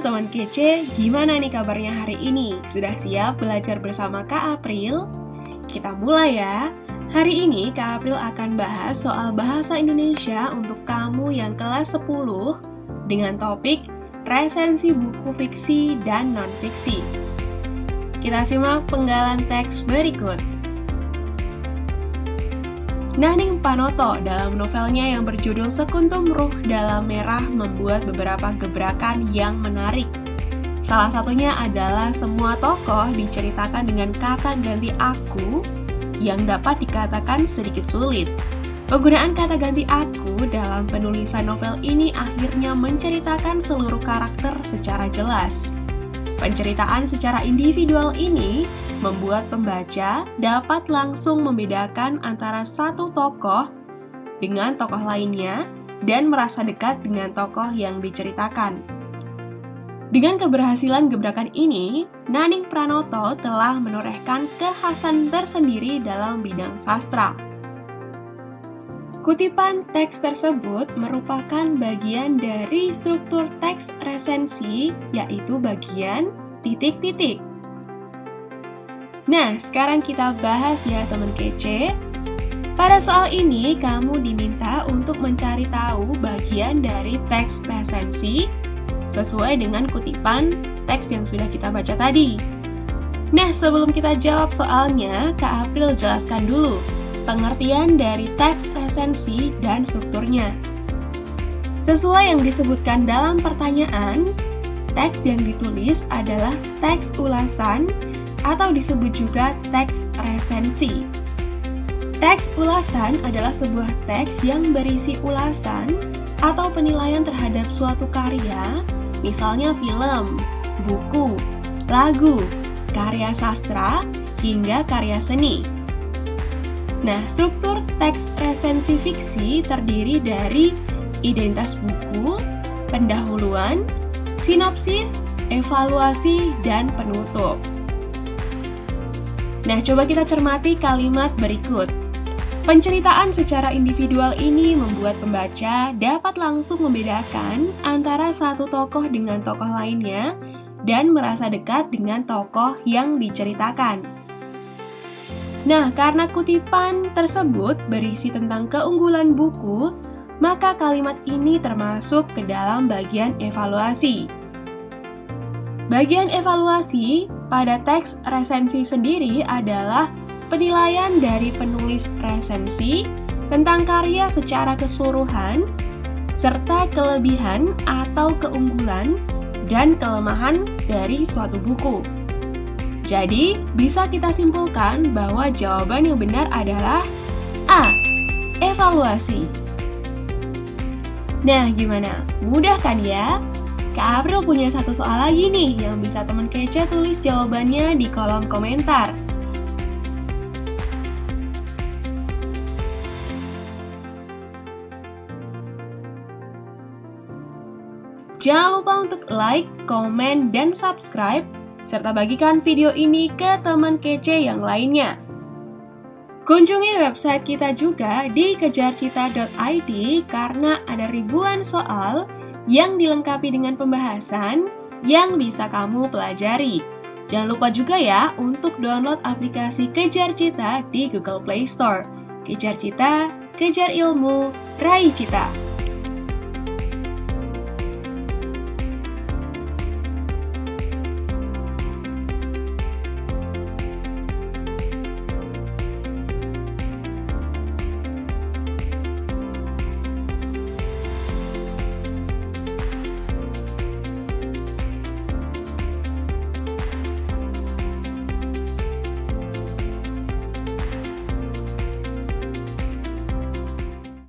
teman kece, gimana nih kabarnya hari ini? Sudah siap belajar bersama Kak April? Kita mulai ya. Hari ini Kak April akan bahas soal bahasa Indonesia untuk kamu yang kelas 10 dengan topik resensi buku fiksi dan non-fiksi. Kita simak penggalan teks berikut. Naning Panoto dalam novelnya yang berjudul Sekuntum Ruh Dalam Merah membuat beberapa gebrakan yang menarik. Salah satunya adalah semua tokoh diceritakan dengan kata ganti aku yang dapat dikatakan sedikit sulit. Penggunaan kata ganti aku dalam penulisan novel ini akhirnya menceritakan seluruh karakter secara jelas. Penceritaan secara individual ini membuat pembaca dapat langsung membedakan antara satu tokoh dengan tokoh lainnya dan merasa dekat dengan tokoh yang diceritakan. Dengan keberhasilan gebrakan ini, Naning Pranoto telah menorehkan kekhasan tersendiri dalam bidang sastra. Kutipan teks tersebut merupakan bagian dari struktur teks resensi, yaitu bagian titik-titik. Nah, sekarang kita bahas ya teman kece. Pada soal ini, kamu diminta untuk mencari tahu bagian dari teks resensi sesuai dengan kutipan teks yang sudah kita baca tadi. Nah, sebelum kita jawab soalnya, Kak April jelaskan dulu pengertian dari teks resensi dan strukturnya. Sesuai yang disebutkan dalam pertanyaan, teks yang ditulis adalah teks ulasan atau disebut juga teks resensi. Teks ulasan adalah sebuah teks yang berisi ulasan atau penilaian terhadap suatu karya, misalnya film, buku, lagu, karya sastra, hingga karya seni. Nah, struktur teks resensi fiksi terdiri dari identitas buku, pendahuluan, sinopsis, evaluasi, dan penutup. Nah, coba kita cermati kalimat berikut. Penceritaan secara individual ini membuat pembaca dapat langsung membedakan antara satu tokoh dengan tokoh lainnya dan merasa dekat dengan tokoh yang diceritakan. Nah, karena kutipan tersebut berisi tentang keunggulan buku, maka kalimat ini termasuk ke dalam bagian evaluasi. Bagian evaluasi pada teks resensi sendiri adalah penilaian dari penulis resensi tentang karya secara keseluruhan, serta kelebihan atau keunggulan dan kelemahan dari suatu buku. Jadi, bisa kita simpulkan bahwa jawaban yang benar adalah A. Evaluasi. Nah, gimana? Mudah kan ya? Kak April punya satu soal lagi nih yang bisa teman kece tulis jawabannya di kolom komentar. Jangan lupa untuk like, komen, dan subscribe, serta bagikan video ini ke teman kece yang lainnya. Kunjungi website kita juga di kejarcita.id karena ada ribuan soal yang dilengkapi dengan pembahasan yang bisa kamu pelajari. Jangan lupa juga ya untuk download aplikasi Kejar Cita di Google Play Store. Kejar Cita, kejar ilmu, raih cita.